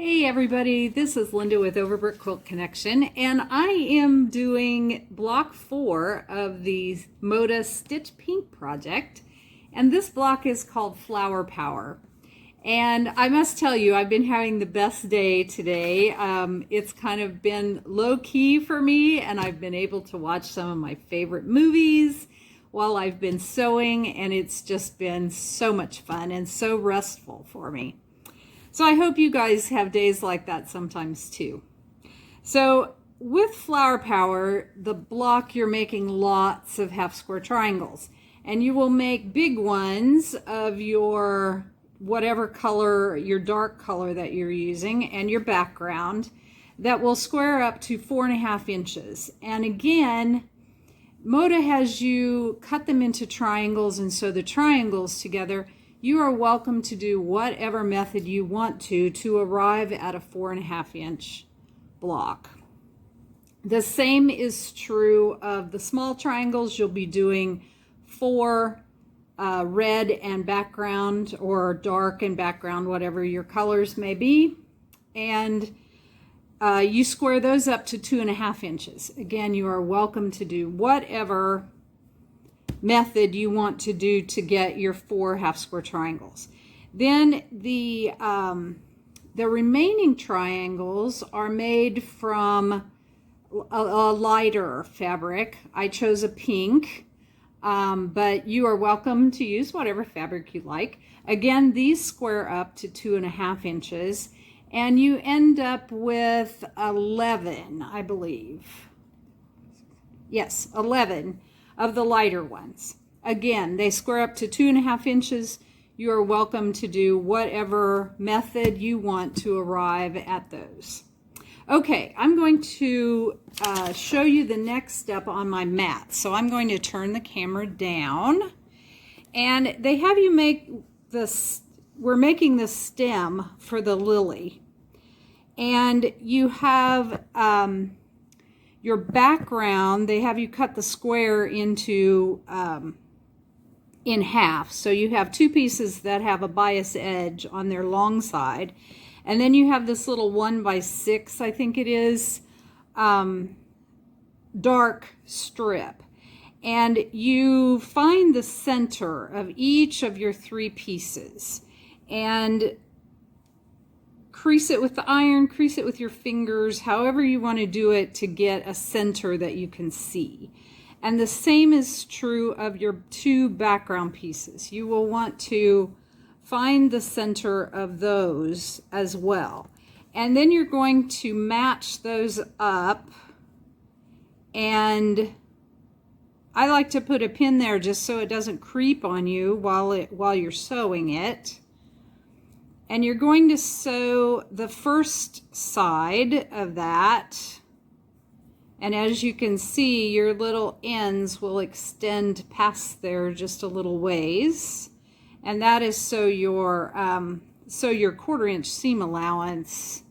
Hey everybody, this is Linda with Overbrook Quilt Connection, and I am doing block 4 of the Moda Stitch Pink project, and this block is called Flower Power. And I must tell you, I've been having the best day today. It's kind of been low-key for me, and I've been able to watch some of my favorite movies while I've been sewing, and it's just been so much fun and so restful for me. So I hope you guys have days like that sometimes too. So with Flower Power, the block, you're making lots of half square triangles, and you will make big ones of your whatever color, your dark color that you're using, and your background that will square up to 4.5 inches. And again, Moda has you cut them into triangles and sew the triangles together. You are welcome to do whatever method you want to arrive at a 4.5 inch block. The same is true of the small triangles. You'll be doing 4 red and background, or dark and background, whatever your colors may be. And you square those up to 2.5 inches. Again, you are welcome to do whatever method you want to do to get your 4 half square triangles. Then the remaining triangles are made from a lighter fabric. I chose a pink, but you are welcome to use whatever fabric you like. Again, these square up to 2.5 inches, and you end up with 11, I believe. Yes, 11 of the lighter ones. Again, they square up to 2.5 inches. You are welcome to do whatever method you want to arrive at those. Okay, I'm going to show you the next step on my mat. So I'm going to turn the camera down, and they have you make this, we're making the stem for the lily. And you have your background, they have you cut the square into in half. So you have 2 pieces that have a bias edge on their long side. And then you have this little 1x6, I think it is, dark strip. And you find the center of each of your 3 pieces. And crease it with the iron, crease it with your fingers, however you want to do it to get a center that you can see. And the same is true of your 2 background pieces. You will want to find the center of those as well. And then you're going to match those up. And I like to put a pin there just so it doesn't creep on you while you're sewing it. And you're going to sew the first side of that. And as you can see, your little ends will extend past there just a little ways. And that is so your 1/4 inch seam allowance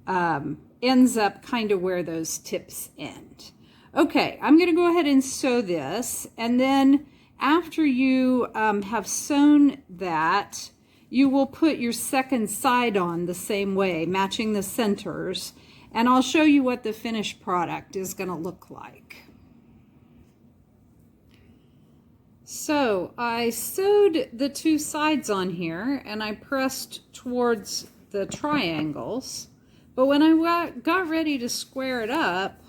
ends up kind of where those tips end. Okay, I'm going to go ahead and sew this. And then after you have sewn that, you will put your second side on the same way, matching the centers, and I'll show you what the finished product is going to look like. So I sewed the 2 sides on here, and I pressed towards the triangles, but when I got ready to square it up,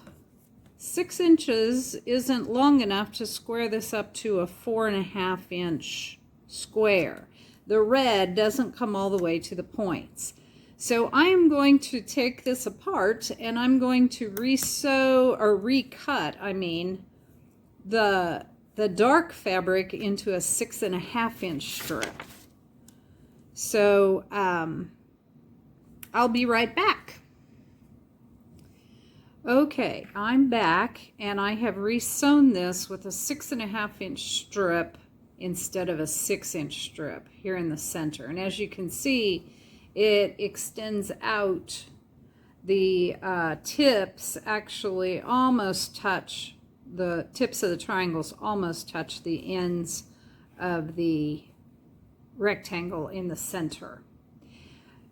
6 inches isn't long enough to square this up to a 4.5 inch square. The red doesn't come all the way to the points. So I am going to take this apart, and I'm going to resew, or recut, I mean, the dark fabric into a 6.5 inch strip. So I'll be right back. Okay, I'm back, and I have resewn this with a 6.5 inch strip instead of a 6 inch strip here in the center. And as you can see, it extends out. The tips actually almost touch, the tips of the triangles almost touch the ends of the rectangle in the center.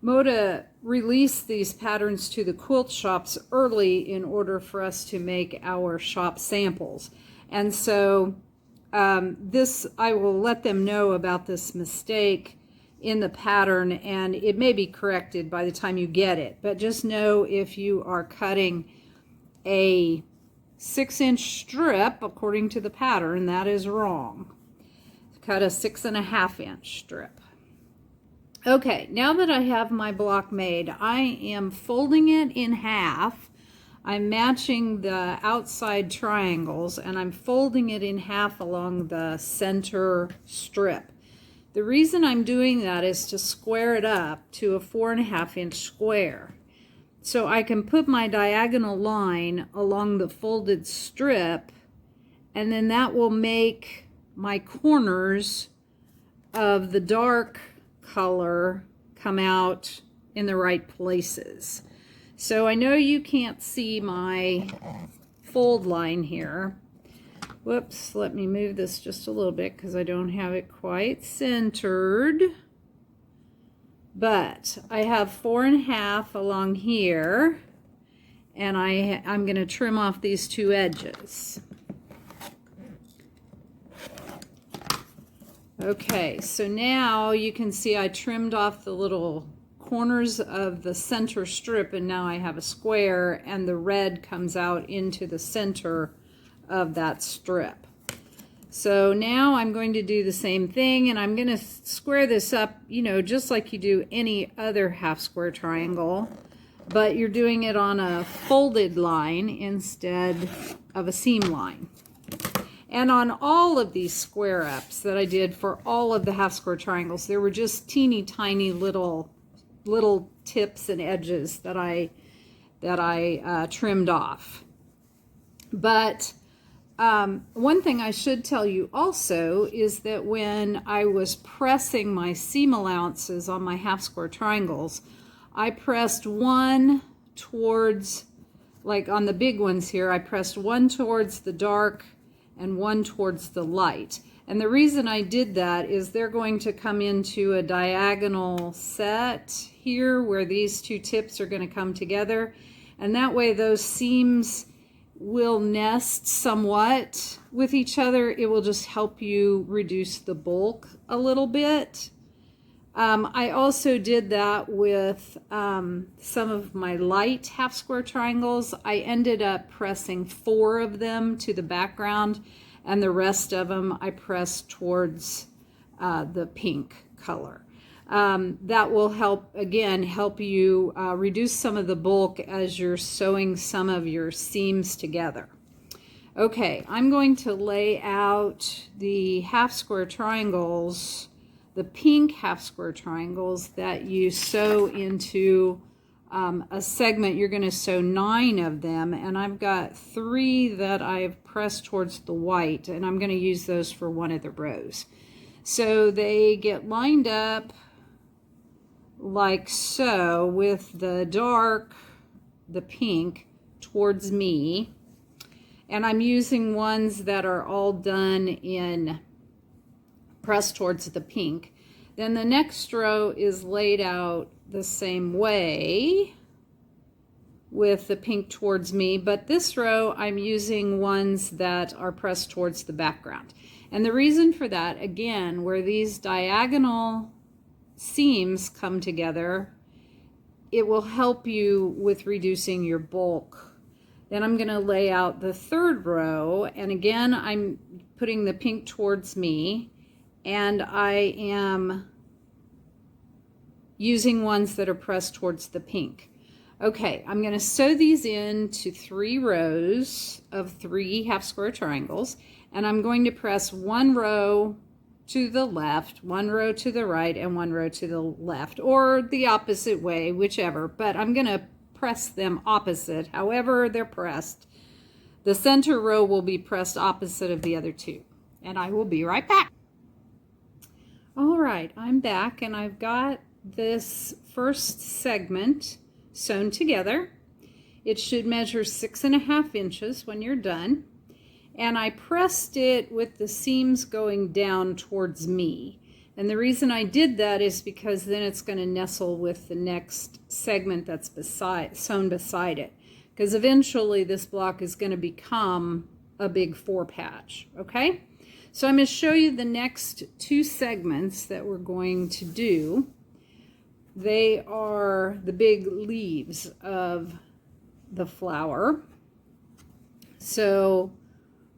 Moda released these patterns to the quilt shops early in order for us to make our shop samples. And so I will let them know about this mistake in the pattern, and it may be corrected by the time you get it. But just know if you are cutting a 6-inch strip according to the pattern, that is wrong. Cut a 6.5-inch strip. Okay, now that I have my block made, I am folding it in half. I'm matching the outside triangles and I'm folding it in half along the center strip. The reason I'm doing that is to square it up to a 4.5-inch square. So I can put my diagonal line along the folded strip, and then that will make my corners of the dark color come out in the right places. So I know you can't see my fold line here. Whoops, let me move this just a little bit because I don't have it quite centered. But I have 4.5 along here, and I'm going to trim off these two edges. Okay, so now you can see I trimmed off the little corners of the center strip, and now I have a square, and the red comes out into the center of that strip. So now I'm going to do the same thing, and I'm going to square this up, you know, just like you do any other half square triangle, but you're doing it on a folded line instead of a seam line. And on all of these square ups that I did for all of the half square triangles, there were just teeny tiny little tips and edges that I trimmed off. But one thing I should tell you also is that when I was pressing my seam allowances on my half square triangles, I pressed one towards, like on the big ones here, I pressed one towards the dark and one towards the light. And the reason I did that is they're going to come into a diagonal set here where these two tips are going to come together. And that way those seams will nest somewhat with each other. It will just help you reduce the bulk a little bit. I also did that with some of my light half square triangles. I ended up pressing 4 of them to the background, and the rest of them I pressed towards the pink color. That will help you reduce some of the bulk as you're sewing some of your seams together. Okay, I'm going to lay out the half square triangles, the pink half square triangles that you sew into a segment. You're going to sew 9 of them, and I've got 3 that I've pressed towards the white, and I'm going to use those for one of the rows. So they get lined up like so, with the dark, the pink, towards me, and I'm using ones that are all done in pressed towards the pink. Then the next row is laid out the same way with the pink towards me, but this row I'm using ones that are pressed towards the background. And the reason for that, again, where these diagonal seams come together, it will help you with reducing your bulk. Then I'm going to lay out the third row, and again I'm putting the pink towards me, and I am using ones that are pressed towards the pink. Okay, I'm going to sew these into 3 rows of 3 half square triangles, and I'm going to press 1 row to the left, 1 row to the right, and 1 row to the left, or the opposite way, whichever, but I'm going to press them opposite, however they're pressed. The center row will be pressed opposite of the other 2, and I will be right back. All right, I'm back, and I've got this first segment sewn together. It should measure 6.5 inches when you're done. And I pressed it with the seams going down towards me. And the reason I did that is because then it's going to nestle with the next segment that's sewn beside it. Because eventually this block is going to become a big 4 patch, okay? So I'm going to show you the next 2 segments that we're going to do. They are the big leaves of the flower. So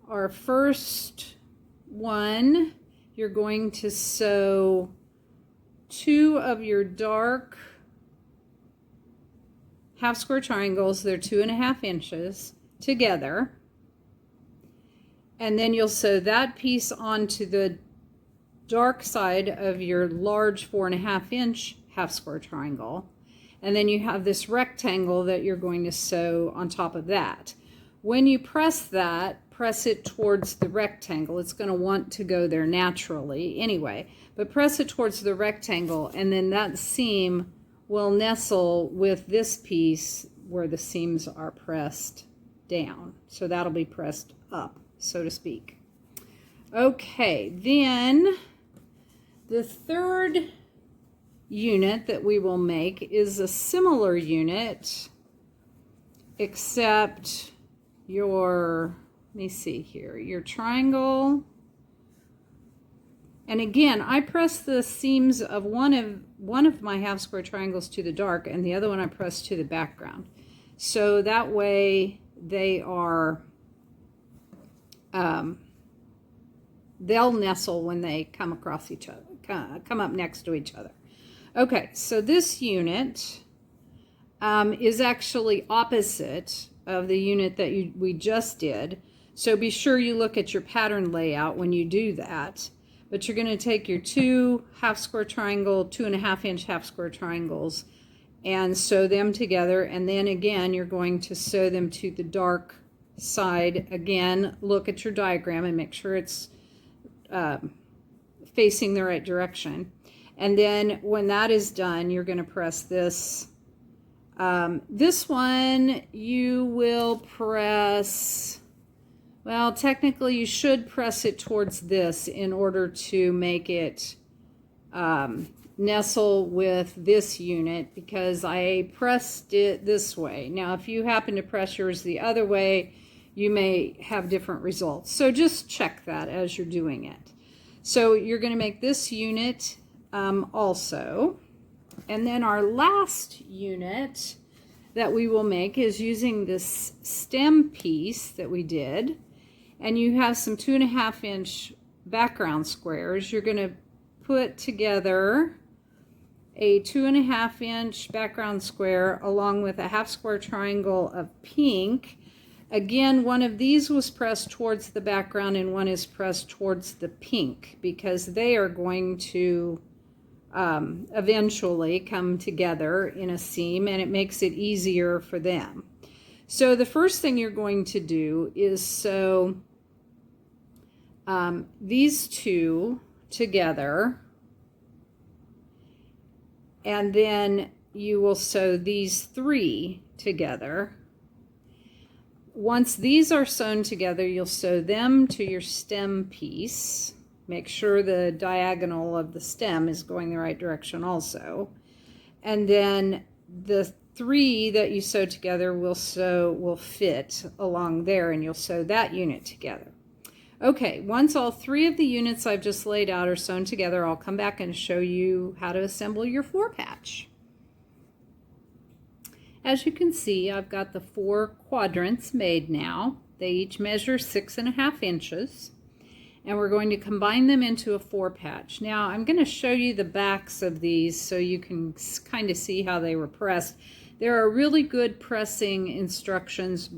our first one, you're going to sew 2 of your dark half square triangles. They're 2.5 inches together. And then you'll sew that piece onto the dark side of your large 4.5 inch half square triangle. And then you have this rectangle that you're going to sew on top of that. When you press that, press it towards the rectangle. It's going to want to go there naturally anyway, but press it towards the rectangle, and then that seam will nestle with this piece where the seams are pressed down. So that'll be pressed up, so to speak. Okay, then the third unit that we will make is a similar unit, except your, let me see here, your triangle. And again, I press the seams of one of my half square triangles to the dark, and the other one I press to the background. So that way they are, they'll nestle when they come across each other, come up next to each other. Okay, so this unit is actually opposite of the unit that we just did. So be sure you look at your pattern layout when you do that. But you're going to take your 2 half square triangle, 2.5 inch half square triangles, and sew them together. And then again, you're going to sew them to the dark side. Again, look at your diagram and make sure it's facing the right direction. And then when that is done, you're going to press this. This one you will press, well, technically you should press it towards this in order to make it nestle with this unit, because I pressed it this way. Now, if you happen to press yours the other way, you may have different results. So just check that as you're doing it. So you're going to make this unit also. And then our last unit that we will make is using this stem piece that we did. And you have some 2.5 inch background squares. You're going to put together a 2.5 inch background square along with a half square triangle of pink. Again, one of these was pressed towards the background and one is pressed towards the pink, because they are going to eventually come together in a seam, and it makes it easier for them. So the first thing you're going to do is sew these 2 together, and then you will sew these 3 together. Once these are sewn together, you'll sew them to your stem piece. Make sure the diagonal of the stem is going the right direction also. And then the 3 that you sew together will fit along there, and you'll sew that unit together. Okay, once all 3 of the units I've just laid out are sewn together, I'll come back and show you how to assemble your 4 patch. As you can see, I've got the 4 quadrants made now. They each measure 6.5 inches. And we're going to combine them into a 4 patch. Now I'm going to show you the backs of these so you can kind of see how they were pressed. There are really good pressing instructions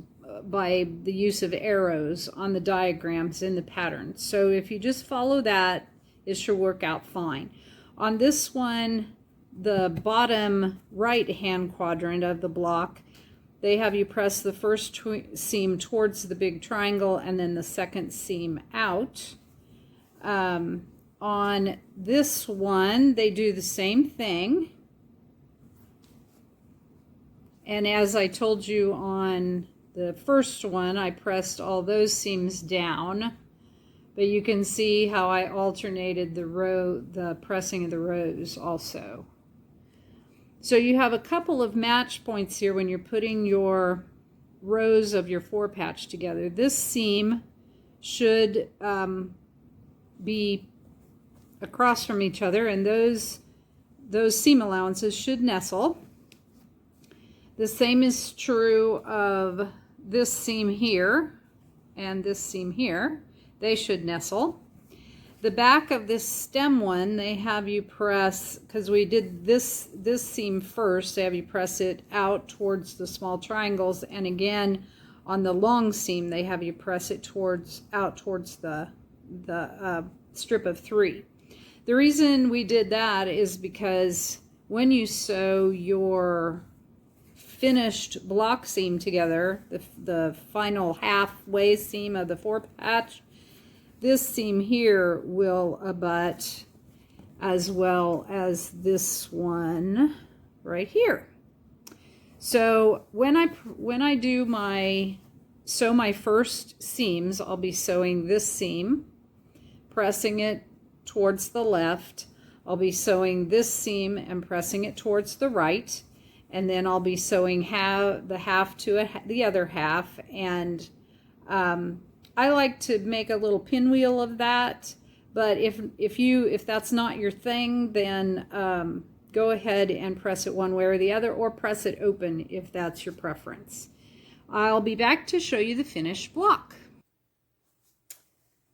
by the use of arrows on the diagrams in the pattern. So if you just follow that, it should work out fine. On this one, the bottom right hand quadrant of the block, they have you press the first seam towards the big triangle and then the second seam out. On this one, they do the same thing. And as I told you on the first one, I pressed all those seams down But you can see how I alternated the pressing of the rows also. So you have a couple of match points here when you're putting your rows of your 4-patch together. This seam should be across from each other, and those seam allowances should nestle. The same is true of this seam here and this seam here. They should nestle. The back of this stem one, they have you press, because we did this seam first, they have you press it out towards the small triangles, and again on the long seam they have you press it out towards the strip of 3. The reason we did that is because when you sew your finished block seam together, the final halfway seam of the 4-patch, this seam here will abut, as well as this one right here. So when I do sew my first seams, I'll be sewing this seam, pressing it towards the left. I'll be sewing this seam and pressing it towards the right, and then I'll be sewing the half to the other half, and I like to make a little pinwheel of that, but if that's not your thing, then go ahead and press it one way or the other, or press it open if that's your preference. I'll be back to show you the finished block.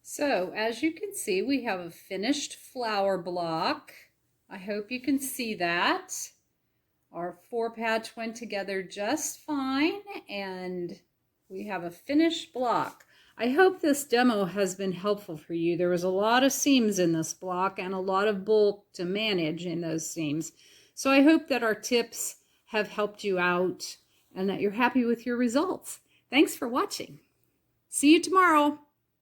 So as you can see, we have a finished flower block. I hope you can see that. Our 4-patch went together just fine, and we have a finished block. I hope this demo has been helpful for you. There was a lot of seams in this block and a lot of bulk to manage in those seams. So I hope that our tips have helped you out and that you're happy with your results. Thanks for watching. See you tomorrow.